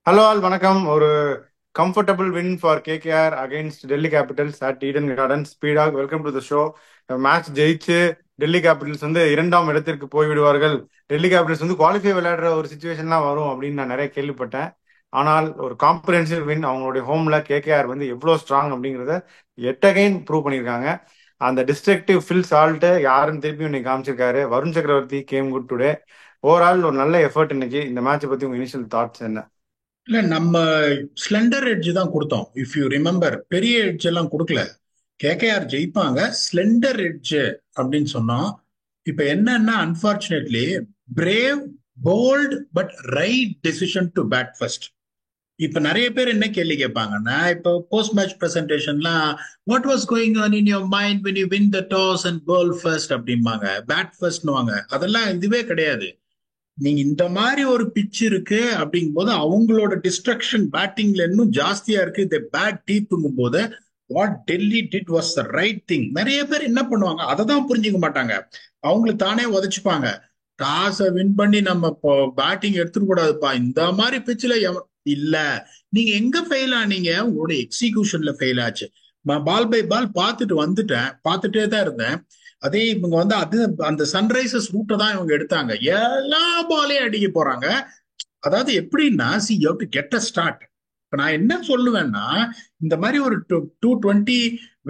Hello all வணக்கம். ஒரு comfortable win for KKR against Delhi Capitals at Eden Garden. ஸ்பீடாக் welcome to the show. Match ஜெயிச்சு Delhi Capitals வந்து இரண்டாம் இடத்திற்கு போய்விடுவார்கள். டெல்லி கேபிட்டல்ஸ் வந்து குவாலிஃபை விளையாடுற ஒரு சுச்சுவேஷன்லாம் வரும் அப்படின்னு நான் நிறைய கேள்விப்பட்டேன். ஆனால் ஒரு காம்ப்ரிஹென்சிவ் வின், அவங்களுடைய ஹோம்ல கேகேஆர் வந்து எவ்வளோ ஸ்ட்ராங் அப்படிங்கிறத எட் அகைன் ப்ரூவ் பண்ணியிருக்காங்க. அந்த டிஸ்ட்ரக்டிவ் ஃபில் சால்ட் யாருன்னு திருப்பி இன்னைக்கு காமிச்சிருக்காரு. வருண் சக்கரவர்த்தி கேம் குட் டுடே. ஓவரால் ஒரு நல்ல எஃபர்ட் இன்னைக்கு. இந்த மேட்சை பத்தி உங்க இனிஷியல் தாட்ஸ் என்ன? இல்ல நம்ம ஸ்லெண்டர் எட்ஜ் தான் கொடுத்தோம். இஃப் யூ ரிமெம்பர், பெரிய எட்ஜ் எல்லாம் கொடுக்கல. கேகேஆர் ஜெயிப்பாங்க ஸ்லெண்டர் எட்ஜ் அப்படின்னு சொன்னோம். இப்ப என்னன்னா, unfortunately brave, bold but right decision to bat first. இப்ப நிறைய பேர் என்ன கேள்வி கேட்பாங்கன்னா, இப்போ போஸ்ட் மேட்ச் பிரசன்டேஷன்லாம் what was going on in your mind when you win the toss and bowl first அப்படிம்பாங்க, பேட் ஃபர்ஸ்ட்னுவாங்க. அதெல்லாம் இதுவே கிடையாது. நீங்க இந்த மாதிரி ஒரு பிச் இருக்கு அப்படிங்கும் போது அவங்களோட டிஸ்ட்ரக்ஷன் பேட்டிங்ல இன்னும் ஜாஸ்தியா இருக்கு. இந்த பேட் டீப்புங்கும் போது what Delhi did was the right thing. நிறைய பேர் என்ன பண்ணுவாங்க, அதை தான் புரிஞ்சுக்க மாட்டாங்க. அவங்களுக்கு தானே உதைச்சுப்பாங்க. டாஸை வின் பண்ணி நம்ம இப்போ பேட்டிங் எடுத்துக்க கூடாதுப்பா இந்த மாதிரி பிச்சில். இல்ல, நீங்க எங்க ஃபெயில் ஆனீங்க? உங்களோட எக்ஸிகியூஷன்ல ஃபெயில் ஆச்சு. பால் பை பால் பார்த்துட்டு வந்துட்டேன், பார்த்துட்டே தான் இருந்தேன். அதே இவங்க வந்து அது அந்த சன்ரைசர்ஸ் ரூட்டை தான் இவங்க எடுத்தாங்க. எல்லா பாலையும் அடிக்க போறாங்க. அதாவது எப்படின்னா, see you have to get a start. இப்ப நான் என்ன சொல்லுவேன்னா, இந்த மாதிரி ஒரு 220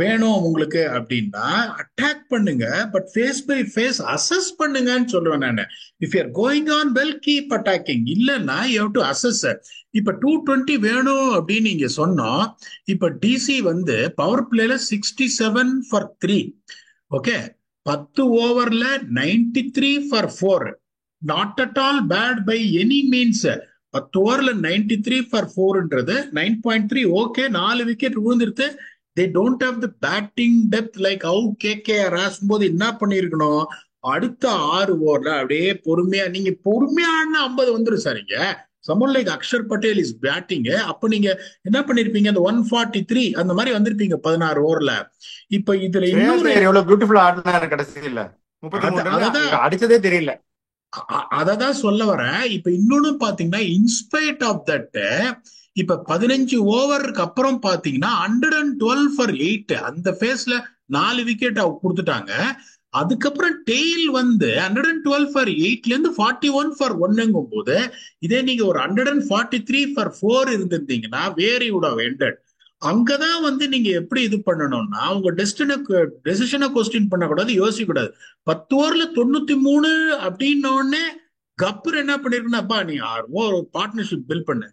வேணும் உங்களுக்கு அப்படின்னா அட்டாக் பண்ணுங்க, but phase by phase assess பண்ணுங்கன்னு சொல்லுவேன் நான். If you are going on well, keep attacking. இல்லைன்னா யூ ஹவ் டு அசஸ். இப்ப 220 வேணும் அப்படின்னு நீங்க சொன்னோம். இப்ப டிசி வந்து பவர் பிளேல 67 for 3. ஓகே, 10 ஓவர்ல 93 for 4. Not at all bad by any means. 10 ஓவர்ல 93 for 4ன்றது 9.3. ஓகே, 4 விக்கெட் விழுந்துருது. They don't have the batting depth like how KKR போது என்ன பண்ணிருக்கணும், அடுத்த 6 ஓவர்ல அப்படியே பொறுமையா, நீங்க பொறுமையா ஆடினா 50 வந்துடும் சார். இங்க someone like Axar Patel is batting. அப்ப நீங்க என்ன பண்ணிருப்பீங்க, அந்த 143 அந்த மாதிரி வந்திருப்பீங்க 16 ஓவர்ல. இப்ப இதுல ஸ்ரேயாஸ் இன்னொரு ஐயர் எவ்வளவு பியூட்டிஃபுல்லா ஆடினாரு கடைசியில. முப்பத்தி அத மூணு ரன் அததான் அடிச்சதே தெரியல. அததான் சொல்ல வரேன். இப்ப இன்னொன்னு பாத்தீங்கன்னா, இன்ஸ்பைட் ஆஃப் தட், இப்ப 15 ஓவருக்கு அப்புறம் பாத்தீங்கன்னா 112 for 8 அந்த பேஸ்ல 4 விக்கெட் கொடுத்துட்டாங்க. அதுக்கப்புறம் டெய்ல் வந்து 112 for 8ல இருந்து 41 for 1ங்கும் போது, இதே நீங்க ஒரு 143 for 4 இருந்திருந்தீங்கன்னா வேர் வுட் ஹவ் எண்டட். அங்கதான் வந்து நீங்க எப்படி இது பண்ணணும்னா, உங்க டெசிஷனை கொஸ்டின் பண்ணக்கூடாது, யோசிக்க கூடாது. 10 ஓவர்ல 93 அப்படின்ன உடனே கப்பர் என்ன பண்ணிருக்குன்னாப்பா, நீ ஒரு பார்ட்னர்ஷிப் பில்ட் பண்ணு.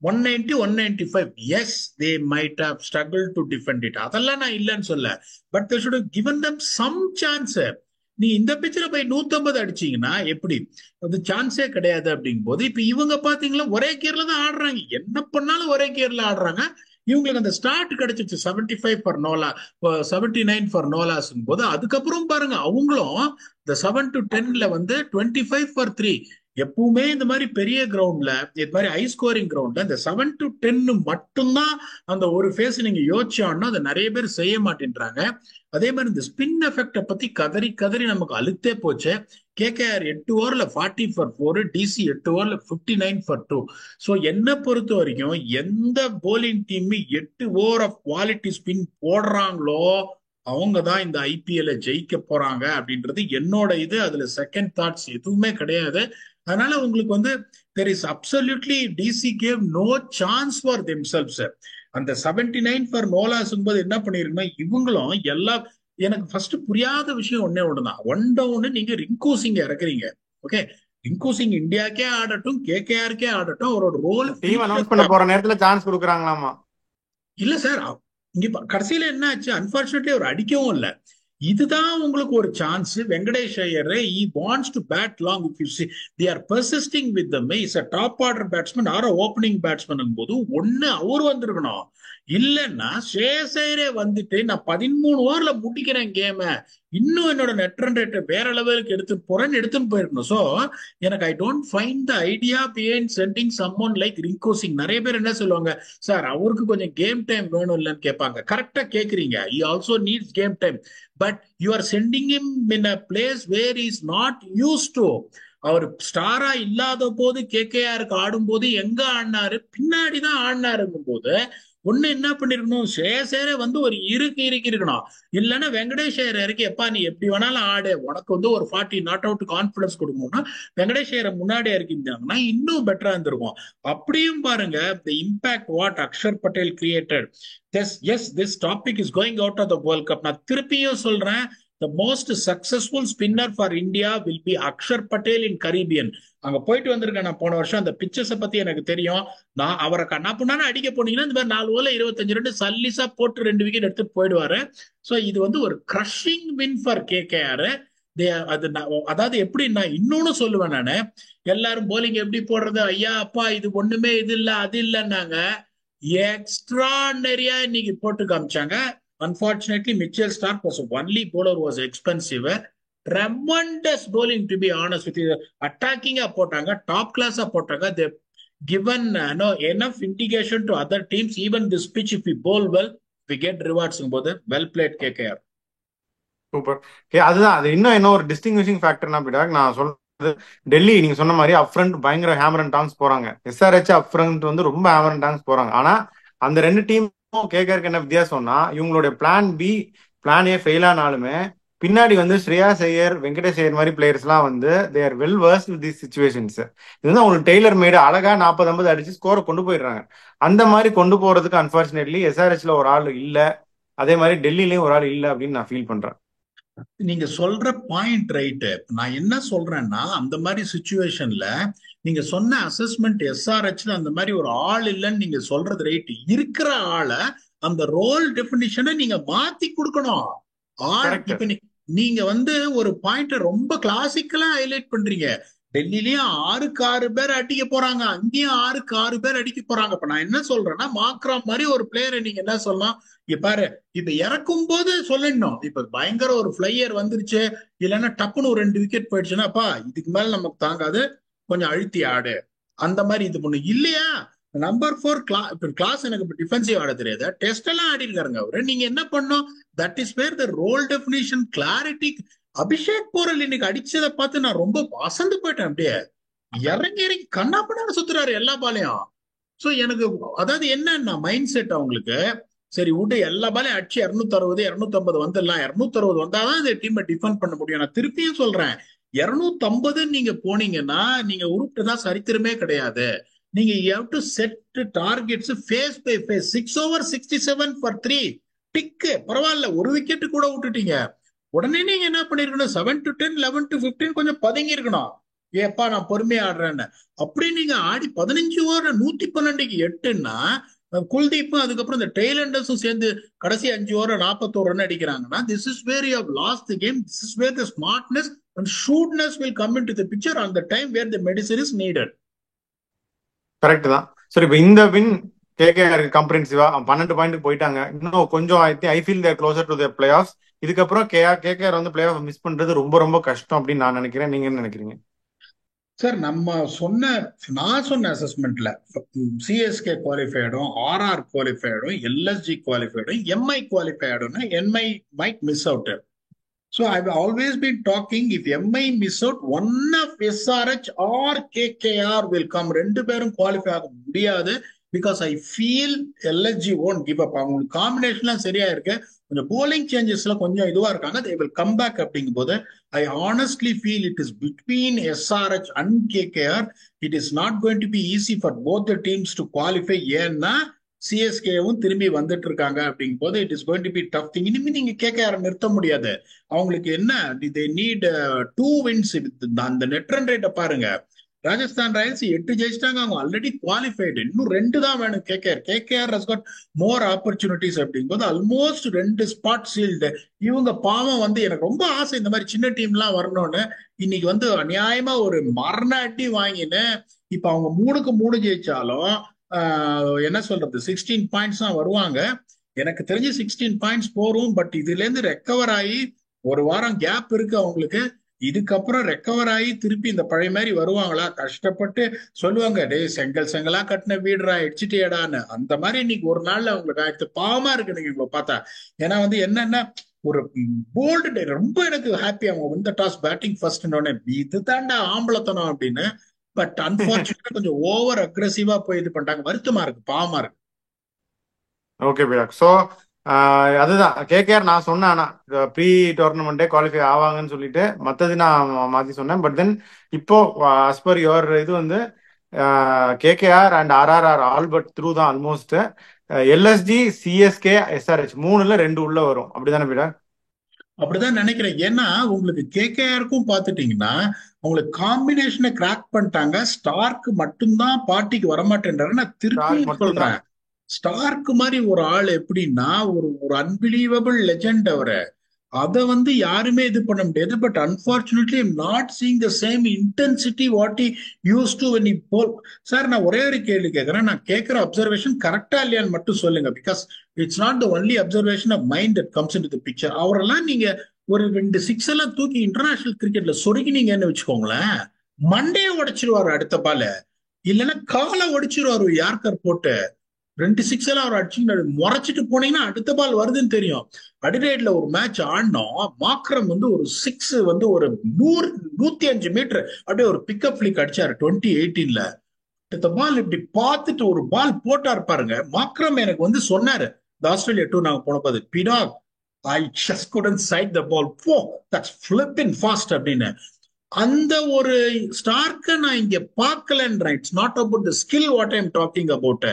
190 195, yes they might have struggle to defend it, அதெல்லாம் நான் இல்லைன்னு சொல்ல. But they should have given them some chance. நீ இந்த பிச்சில் போய் 150 அடிச்சீங்கன்னா எப்படி, அது சான்ஸே கிடையாது. அப்படிங்கும் போது இப்ப இவங்க பாத்தீங்களா ஒரே கியர்ல தான் ஆடுறாங்க, என்ன பண்ணாலும் ஒரே கியர்ல ஆடுறாங்க. இவங்களுக்கு அந்த ஸ்டார்ட் கிடைச்சிச்சு 75 for 9, 79 for 9 போது. அதுக்கப்புறம் பாருங்க அவங்களும் இந்த 7 to 10ல வந்து 25 for 3. எப்பவுமே இந்த மாதிரி பெரிய கிரவுண்ட்ல, இது மாதிரி ஹை ஸ்கோரிங் கிரவுண்ட்ல இந்த 7 to 10 மட்டும்தான் அந்த ஒரு ஃபேஸ் நீங்க யோசிச்சோம்னா அதை நிறைய பேர் செய்ய மாட்டேன்றாங்க. அதே மாதிரி இந்த ஸ்பின் எஃபெக்ட பத்தி கதறி கதறி நமக்கு அழுத்தே போச்சு. கேகேஆர் 8 ஓவர்ல 40 for 4, டிசி 8 ஓவர்ல 59 for 2. ஸோ என்னை பொறுத்த வரைக்கும் எந்த bowling team 8 over of quality spin போடுறாங்களோ அவங்க தான் இந்த ஐபிஎல்ல ஜெயிக்க போறாங்க அப்படின்றது என்னோட இது. அதுல செகண்ட் தாட்ஸ் எதுவுமே கிடையாது. அதனால உங்களுக்கு வந்து there is absolutely DC gave no chance for themselves. அந்த 79 for 9 போது என்ன பண்ணிருக்குன்னா, இவங்களும் எல்லா, எனக்கு ஃபர்ஸ்ட் புரியாத விஷயம் ஒன்னே ஒண்ணுதான். 1 டவுன் நீங்க ரிங்கு சிங் இறக்குறீங்க. ஓகே, ரிங்கு சிங் இந்தியாக்கே ஆடட்டும், கேகேஆருக்கே ஆடட்டும், அவரோட ரோல் டீம் அனௌன்ஸ் பண்ண போற நேரத்துல சான்ஸ் கொடுக்குறாங்களாமா. இல்ல சார். இங்க கடைசியில என்ன ஆச்சு, அன்பார்ச்சுனேட்லி அவர் அடிக்கவும் இல்ல. இதுதான் உங்களுக்கு ஒரு chance. Venkatesh Iyer he wants to bat long. If you see they are persisting with them, is a top order batsman or a opening batsman போது ஒண்ணு அவர் வந்திருக்கணும். இல்லைன்னா ஸ்ரேயஸ் ஐயரே வந்துட்டு நான் 13 ஓவர்ல முடிக்கிறேன் கேம, இன்னும் என்னோட நெட் ரன் ரேட் வேற லெவலுக்கு எடுத்து போறேன்னு எடுத்துன்னு போயிருக்கணும். சோ எனக்கு I don't find the idea behind sending someone like Rinku Singh. நிறைய பேர் என்ன சொல்லுவாங்க, சார் அவருக்கு கொஞ்சம் கேம் டைம் வேணும் இல்லைன்னு கேட்பாங்க. கரெக்டா கேக்குறீங்க, he also needs game time, but you are sending him in a place where he is not used to. அவர் ஸ்டாரா இல்லாத போது கேகேஆருக்கு ஆடும் போது எங்க ஆடினாரு, பின்னாடிதான் ஆடினாருங்கும் போது ஒண்ணு என்ன பண்ணிருக்கணும், சேசேரே வந்து ஒரு இறுக்கி இருக்கணும். இல்லைன்னா வெங்கடேஷ் ஐயர் இறக்கி, எப்பா நீ எப்படி வேணாலும் ஆடு, உனக்கு வந்து ஒரு 40 நாட் அவுட் கான்பிடன்ஸ் கொடுக்கணும்னா வெங்கடேஷ் ஐயரை முன்னாடி இறக்கிருந்தாங்கன்னா இன்னும் பெட்டரா இருந்திருக்கும். அப்படியும் பாருங்க, the impact what Axar Patel created. Yes this topic is going out of the world cup. நான் திருப்பியும் சொல்றேன், the most successful spinner for India will be Akshar Patel in Caribbean. அங்க போயிட்டு வந்திருக்கேன் நான் போன வருஷம். அந்த பிக்சர்ஸை பத்தி எனக்கு தெரியும். நான் அவரை கண்ணா புண்ணான்னு அடிக்க போனீங்கன்னா இந்த மாதிரி 4 ஓவர் 25 ரன் சல்லிசா போட்டு 2 விக்கெட் எடுத்துட்டு போயிடுவாரு. ஸோ இது வந்து ஒரு கிரஷிங் வின் ஃபார் கேகேஆர். அதாவது எப்படின்னா, இன்னொன்னு சொல்லுவேன் நானு, எல்லாரும் போலிங் எப்படி போடுறது, ஐயா அப்பா இது ஒண்ணுமே இது இல்ல அது இல்லைன்னாங்க. எக்ஸ்ட்ராடனரியா இன்னைக்கு போட்டு காமிச்சாங்க. Unfortunately, Mitchell Stark was the only bowler who was expensive. Tremendous bowling, to be honest with you. Attacking போட்டாங்க, டாப் கிளாஸா போட்டாங்க. They given enough indication to other teams. Even this pitch, if we bowl well, we get rewards. போது well played KKR. Super. அதுதான் அது இன்னும் என்ன ஒரு distinguishing ஃபேக்டர்னா பிடாக் நான் சொல்றது, டெல்லி நீங்க சொன்ன மாதிரி அப்ரண்ட் பயங்கர ஹேமர் அண்ட் டாங்ஸ் போறாங்க. எஸ்ஆர்ஹெச் அப்ரண்ட் வந்து ரொம்ப ஹேமர் அண்ட் டாங்ஸ் போறாங்க. ஆனா அந்த ரெண்டு டீமும் கேகேஆருக்கு என்ன வித்தியாசம்னா, இவங்களுடைய plan B plan A fail ஆனாலுமே பின்னாடி வந்து ஸ்ரேயாஸ் ஐயர், வெங்கடேஷ் ஐயர் மாதிரி பிளேயர்ஸ்லாம் வந்து they are well worst with these situations. இது வந்து அவங்களுக்கு டெய்லர் மேடு அழகா 40-50 அடிச்சு ஸ்கோரை கொண்டு போயிடுறாங்க. அந்த மாதிரி கொண்டு போறதுக்கு அன்பார்ச்சுனேட்லி எஸ்ஆர்ஹெச்ல ஒரு ஆள் இல்ல, அதே மாதிரி டெல்லிலயும் ஒரு ஆள் இல்ல அப்படின்னு நான் ஃபீல் பண்றேன். நீங்க சொல்ற பாயிண்ட் ரைட்டு. நான் என்ன சொல்றேன்னா, அந்த மாதிரி சுச்சுவேஷன்ல நீங்க சொன்ன அசஸ்மெண்ட் எஸ்ஆர்ஹெச்ல அந்த மாதிரி ஒரு ஆள் இல்லைன்னு நீங்க சொல்றது ரைட்டு. இருக்கிற ஆளை அந்த ரோல் டெபினிஷனை நீங்க மாத்தி கொடுக்கணும். ஆள் இப்ப நீங்க வந்து ஒரு பாயிண்ட் ரொம்ப கிளாசிக்கலா ஹைலைட் பண்றீங்க. டெல்லிலயும் 6க்கு 6 பேர் அடிக்க போறாங்க, அங்கேயும் 6க்கு 6 பேர் அடிக்க போறாங்க. இப்ப நான் என்ன சொல்றேன்னா, மாக்ரா மாதிரி ஒரு பிளேயரை நீங்க என்ன சொல்லலாம், இப்ப பாரு, இப்ப இறக்கும் போது சொல்லணும், இப்ப பயங்கர ஒரு பிளையர் வந்துருச்சு, இல்லைன்னா டப்புன்னு ஒரு 2 விக்கெட் போயிடுச்சுன்னாப்பா இதுக்கு மேல நமக்கு தாங்காது, கொஞ்சம் அழுத்தி ஆடு, அந்த மாதிரி இது பண்ணு. இல்லையா நம்பர் 4 கிளாஸ் எனக்கு டிஃபென்சிவ் ஆட தெரியாது, டெஸ்ட் எல்லாம் ஆடி இருக்காருங்க அவரு. நீங்க என்ன பண்ணும், that is where the role definition clarity. Abhishek Porel இன்னைக்கு அடிச்சதை பார்த்து நான் ரொம்ப அசந்து போயிட்டேன். அப்படியே இறங்கி இறங்கி கண்ணா பண்ணான்னு சுத்துறாரு எல்லா பாலையும். சோ எனக்கு அதாவது என்னன்னா மைண்ட் செட் அவங்களுக்கு, சரி விட்டு எல்லா பாலையும் அடிச்சு 260 250 வந்துடலாம், 260 வந்தாதான் இந்த டீமை டிஃபெண்ட் பண்ண முடியும். நான் திருப்பியும் சொல்றேன், 250 நீங்க போனீங்கன்னா நீங்க உருட்டுதா சரித்திரமே கிடையாது. நீங்க you have to set targets phase by phase. 6 over 67 for 3 டிக்கு பரவாயில்ல, ஒரு விக்கெட் கூட விட்டுட்டீங்க. உடனே நீங்க என்ன பண்ணிருக்கணும், 7 to 10 11 to 15 கொஞ்சம் பதுங்கி இருக்கணும். ஏப்பா நான் பொறுமையா ஆடுறேன்னு. அப்படி நீங்க ஆடி 15 ஓவர் 112க்கு 8ன்னா குல்தீப்பும் அதுக்கப்புறம் இந்த டெய்லண்டர்ஸும் சேர்ந்து கடைசி 5 ஓவர் 41 ரன் அடிக்கிறாங்கன்னா, this is where you have lost the game. This is where the smartness and shrewdness will come into the picture on the time where the medicine is needed. Correct தான். சரி, இப்போ இந்த வின் கேகேஆர் கம்ப்ரஹென்சிவா 12 பாயிண்ட் போயிட்டாங்க. இன்னும் கொஞ்சம் I feel they're closer to the playoffs. இதுக்கப்புறம் KKR வந்து playoff miss பண்றது ரொம்ப ரொம்ப கஷ்டம் அப்படின்னு நான் நினைக்கிறேன். நீங்க என்ன நினைக்கிறீங்க சார்? நான் சொன்ன அசஸ்மெண்ட்ல சிஎஸ்கே குவாலிஃபைடும், ஆர்ஆர் குவாலிஃபைடும், எல்எஸ்ஜி குவாலிஃபைடும், எம்ஐ குவாலிஃபைடும்னா MI might miss out. So I've always been talking, if MI miss out, one of SRH or KKR will come. ரெண்டு பேரும் குவாலிஃபை ஆக முடியாது. Because I feel LSG won't give up. அவங்க காம்பினேஷன்லாம் சரியா இருக்கு, கொஞ்சம் போலிங் சேஞ்சஸ்ல கொஞ்சம் இதுவா இருக்காங்க. they will come back. அப்படிங்கும் போது I honestly feel it is between SRH and KKR. It is not going to be easy for both the teams to qualify. ஏன்னா சிஎஸ்கேவும் திரும்பி வந்துட்டு இருக்காங்க. அப்படிங்கும் போது it is going to be tough thing. இனிமே நீங்க கேகேஆர் நிறுத்த முடியாது. அவங்களுக்கு என்ன, they need 2 wins. அந்த நெட் ரன் ரேட்டை பாருங்க, ராஜஸ்தான் ராயல்ஸ் 8 ஜெயிச்சிட்டாங்க, அவங்க ஆல்ரெடி குவாலிஃபைடு. இன்னும் 2 தான் வேணும் KKR has got more opportunities. அப்படிங்கும்போது ஆல்மோஸ்ட் 2 ஸ்பாட் சீல்டு. இவங்க பாவம் வந்து எனக்கு ரொம்ப ஆசை இந்த மாதிரி சின்ன டீம்லாம் வரணும்னு. இன்னைக்கு வந்து அநியாயமா ஒரு மரண அடி வாங்கின்னு இப்ப அவங்க 3க்கு 3 ஜெயிச்சாலும் என்ன சொல்றது 16 பாயிண்ட்ஸ் தான் வருவாங்க. எனக்கு தெரிஞ்சு 16 பாயிண்ட்ஸ் போரும். பட் இதுல இருந்து ரெக்கவர் ஆகி ஒரு வாரம் கேப் இருக்கு அவங்களுக்கு. இதுக்கப்புறம் ரெக்கவர் ஆகி திருப்பி இந்த பழைய மாதிரி வருவாங்களா? கஷ்டப்பட்டு சொல்லுவாங்க, டே செங்கலா கட்டின வீடுரா இடிச்சிட்டேடான்னு. அந்த மாதிரி இன்னைக்கு ஒரு நாள்ல அவங்களுக்கு ஆயிடுச்சு. பாவமா இருக்கு நீங்க இவங்களை பார்த்தா. ஏன்னா வந்து என்னன்னா ஒரு போல்டு ரொம்ப எனக்கு ஹாப்பி. அவங்க இந்த டாஸ் பேட்டிங் ஃபர்ஸ்ட் இது தாண்டா ஆம்பளத்தனம் அப்படின்னு. பட் அன்பார்ச்சுனேட்டா கொஞ்சம் ஓவர் அக்ரெசிவா போய் இது பண்ணிட்டாங்க. வருத்தமா இருக்கு, பாவமா இருக்கு. ஓகே பிராக். ஸோ அதுதான் கேகேஆர் நான் சொன்னேன். ஆனா ப்ரீ டோர்னமெண்ட்டே குவாலிஃபை ஆவாங்கன்னு சொல்லிட்டு மற்றது நான் மாத்தி சொன்னேன். பட் தென் இப்போ as per யுவர் இது வந்து KKR and RRR all but through தான் ஆல்மோஸ்ட். எல்எஸ்ஜி, சிஎஸ்கே, எஸ்ஆர்ஹெச் மூணுல 2 உள்ள வரும். அப்படிதானே பிடா? அப்படிதான் நினைக்கிறேன். ஏன்னா உங்களுக்கு கேகேஆருக்கும் பாத்துட்டீங்கன்னா உங்களுக்கு காம்பினேஷனை கிராக் பண்ணிட்டாங்க. ஸ்டார்க்கு மட்டும்தான் பார்ட்டிக்கு வரமாட்டேன்றாரு. நான் ஸ்டார்க் திருப்பியும் மட்டும்தான். சொல்றேன், ஸ்டார்க் மாதிரி ஒரு ஆள் எப்படின்னா ஒரு ஒரு அன்பிலீவபிள் லெஜெண்ட் அவரு. அதை வந்து யாருமே இது பண்ண முடியாது. But unfortunately I'm not seeing the same intensity what he used to when he bowl. Sir நான் ஒரே ஒரு கேள்வி கேட்கறேன். நான் கேட்கிற அப்சர்வேஷன் கரெக்டா இல்லையான்னு மட்டும் சொல்லுங்க. Because it's not the only observation of mind that comes in the picture. அவரெல்லாம் நீங்க ஒரு 2 6 எல்லாம் தூக்கி இன்டர்நேஷனல் கிரிக்கெட்ல சொருகினீங்கன்னு வச்சுக்கோங்களேன், மண்டையை உடைச்சிருவாரு அடுத்த பால, இல்லைன்னா காலை உடைச்சிருவாரு யார்கர் போட்டு. 2 6 எல்லாம் அவர் அடிச்சு முறைச்சிட்டு போனீங்கன்னா அடுத்த பால் வருதுன்னு தெரியும். அடிலைட்ல ஒரு மேட்ச் ஆடினோம், மாக்ரம் வந்து ஒரு 6 வந்து ஒரு 105 மீட்டர் அப்படியே ஒரு பிக்கப் ஃபிளிக் அடிச்சாரு 2018. இந்த பால் இப்படி பார்த்துட்டு ஒரு பால் போட்டார் பாருங்க. மாக்ரம் எனக்கு வந்து சொன்னாரு இந்த ஆஸ்திரேலியா டூர் நாங்க போனப்போது, பிடாக் I just couldn't sight the ball. போ தட்ஸ் flipping fast அப்படின்னு. அந்த ஒரு ஸ்டார்க்க நான் இங்க பார்க்கலன்றேன். It's not about the skill what I'm talking about.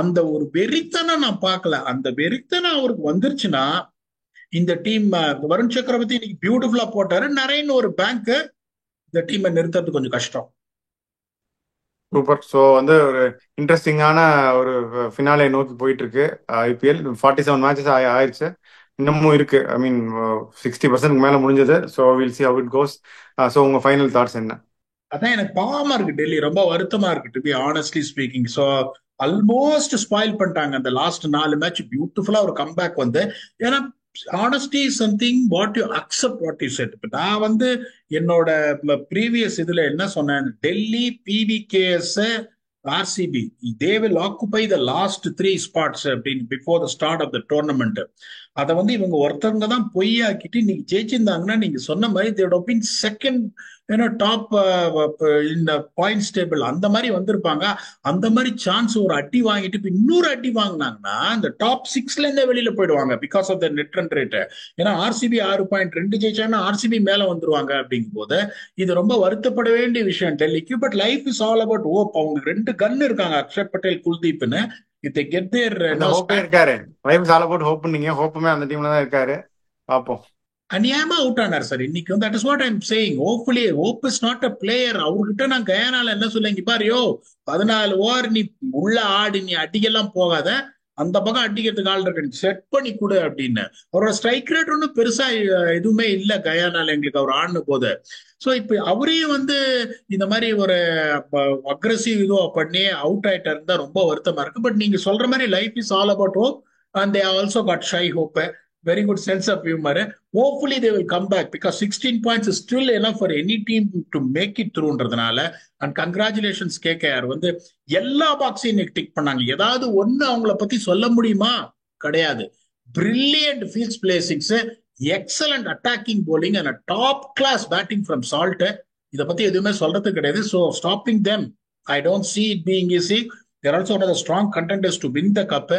அந்த ஒரு வெறித்தனம் நான் பார்க்கல. அந்த வெறித்தனம் அவருக்கு வந்துருச்சுன்னா இந்த டீம், வருண் சக்கரவர்த்தி இன்னைக்கு பியூட்டிஃபுல்லா போட்டாரு. நரேன் ஒரு பேங்க், இந்த டீமை நிறுத்துறது கொஞ்சம் கஷ்டம். சூப்பர். ஸோ வந்து ஒரு இன்ட்ரெஸ்டிங்கான ஒரு ஃபினாலே நோக்கி போயிட்டு இருக்கு. ஐபிஎல் 47 மேட்சஸ் ஆயிடுச்சு, இன்னமும் இருக்கு. ஐ மீன் 60% மேல முடிஞ்சது. So will see how it goes. So உங்க ஃபைனல் தாட்ஸ் என்ன? அதான் எனக்கு பாவமா இருக்கு. டெல்லி ரொம்ப வருத்தமா இருக்கு to be honestly speaking. So almost spoil பண்ணிட்டாங்க அந்த லாஸ்ட் 4 மேட்ச். பியூட்டிஃபுல்லா ஒரு கம்பேக் வந்து. ஏன்னா honesty is something what you accept what you said. இப்ப நான் வந்து என்னோட ப்ரீவியஸ் இதுல என்ன சொன்னேன், Delhi, PBKS, RCB they will occupy the last 3 spots அப்படின்னு before the start of the tournament. அதை வந்து இவங்க ஒருத்தவங்க தான் பொய்யாக்கிட்டு நீங்க ஜெயிச்சிருந்தாங்கன்னா நீங்க சொன்ன மாதிரி they would have been second, top இந்த பாயிண்ட்ஸ் டேபிள் அந்த மாதிரி வந்திருப்பாங்க. அந்த மாதிரி சான்ஸ் ஒரு அடி வாங்கிட்டு இப்ப இன்னொரு அடி வாங்கினாங்கன்னா இந்த டாப் 6ல இருந்தே வெளியில போயிடுவாங்க because of the net run rate. ஏன்னா ஆர்சிபி 6.2 ஜெயிச்சாங்கன்னா ஆர்சிபி மேல வந்துருவாங்க. அப்படிங்கும் போது இது ரொம்ப வருத்தப்பட வேண்டிய விஷயம் டெல்லிக்கு. But life is all about hope. அவங்க 2 கன் இருக்காங்க, அக்ஷர் பட்டேல், குல்தீப்னு. இஃப் தே கெட் தேர் அந்த ஹோப்பே இருக்காரு. Life is all about hope. நீங்க ஹோப்புமே அந்த டீம்ல தான் இருக்காரு. பாப்போம். அநியாயமா அவுட் ஆனார் சார் இன்னைக்கு வந்து. That is what I am saying. Hopefully hope is not a player. அவர்கிட்ட நான் கயானால என்ன சொல்லுங்க பாரியோ, 14 ஓவர் நீ உள்ள ஆடி, நீ அடிக்கெல்லாம் போகாத, அந்த பக்கம் அடிக்கிறதுக்கு ஆள் இருக்கு, செட் பண்ணி கொடு அப்படின்னு. அவரோட ஸ்ட்ரைக் ரேட் ஒன்றும் பெருசா எதுவுமே இல்லை கயானால எங்களுக்கு அவர் ஆடின போது. ஸோ இப்ப அவரையும் வந்து இந்த மாதிரி ஒரு அக்ரஸிவ் இதுவா பண்ணி அவுட் ஆயிட்டா இருந்தா ரொம்ப வருத்தமா இருக்கு. பட் நீங்க சொல்ற மாதிரி life is all about hope and they also got Shai Hope. Very good sense of humor. Hopefully they will come back because 16 points is still enough for any team to make it throughன்றதுனால. And congratulations KKR வந்து எல்லா பாக்ஸையும் இன்னைக்கு tick பண்ணாங்க. ஏதாவது ஒண்ணு அவங்கள பத்தி சொல்ல முடியுமா? கிடையாது. Brilliant fields placings, excellent attacking bowling and a top class batting from Salt. இத பத்தி எதுவுமே சொல்றது கிடையாது. So stopping them, I don't see it being easy. They're also one of the strong contenders to win the cup.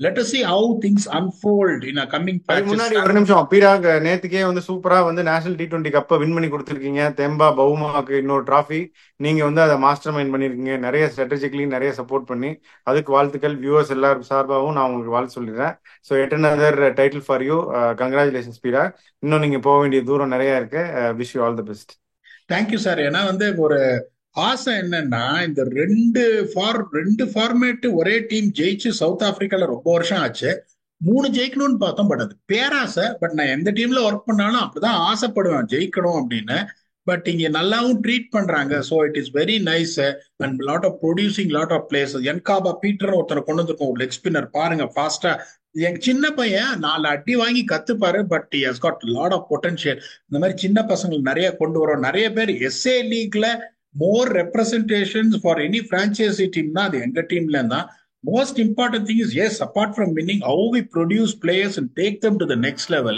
Let us see how things unfold in a coming அதுக்கு patches. முன்னாடி ஒரு நிமிஷம், பீராக் நேத்துக்கே வந்து சூப்பரா வந்து நேஷனல் T20 கப்பை win பண்ணி கொடுத்துருக்கீங்க. தெம்பா பவுமாக்கு இன்னொரு டிராஃபி நீங்க வந்து அதை மாஸ்டர் மைண்ட் பண்ணிருக்கீங்க. நிறைய ஸ்ட்ராட்டஜிக்கலி நிறைய சப்போர்ட் பண்ணி, அதுக்கு வாழ்த்துக்கள். வியூவர்ஸ் எல்லாரும் சார்பாகவும் நான் உங்களுக்கு வாழ்த்து சொல்லிடுறேன். So yet another title for you. Congratulations பீராக். இன்னும் நீங்க போக வேண்டிய தூரம் நிறைய இருக்கு. Wish you all the best. Thank you sir. ஏன்னா வந்து ஒரு ஆசை என்னன்னா, இந்த ரெண்டு ஃபார்மேட் ஒரே டீம் ஜெயிச்சு சவுத் ஆப்பிரிக்கால ரொம்ப வருஷம் ஆச்சு. 3 ஜெயிக்கணும்னு பார்த்தோம். பட் அது பேராசை. பட் நான் எந்த டீம்ல ஒர்க் பண்ணாலும் அப்படிதான் ஆசைப்படுவேன் ஜெயிக்கணும் அப்படின்னு. பட் இங்க நல்லாவும் ட்ரீட் பண்றாங்க. So it is very nice. And lot of producing lot of players. Nqaba Peter ஒருத்தனை கொண்டு வந்திருக்கோம், ஒரு லெக் ஸ்பின்னர் பாருங்க ஃபாஸ்டா. என் சின்ன பையன் 4 அடி வாங்கி கத்துப்பாரு. But he has got lot of potential. இந்த மாதிரி சின்ன பசங்களுக்கு நிறைய கொண்டு வரோம். நிறைய பேர் எஸ்ஏ லீக்ல more representations for any franchise டீம்னா அது எங்க டீம்ல தான். Most important thing is, yes, apart from winning, how we produce players and take them to the next level.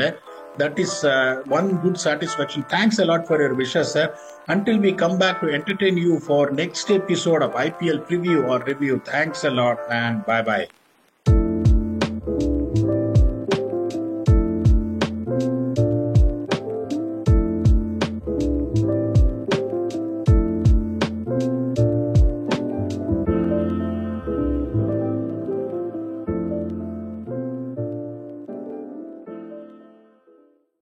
That is one good satisfaction. Thanks a lot for your wishes, sir. Until we come back to entertain you for next episode of IPL preview or review. Thanks a lot and bye-bye.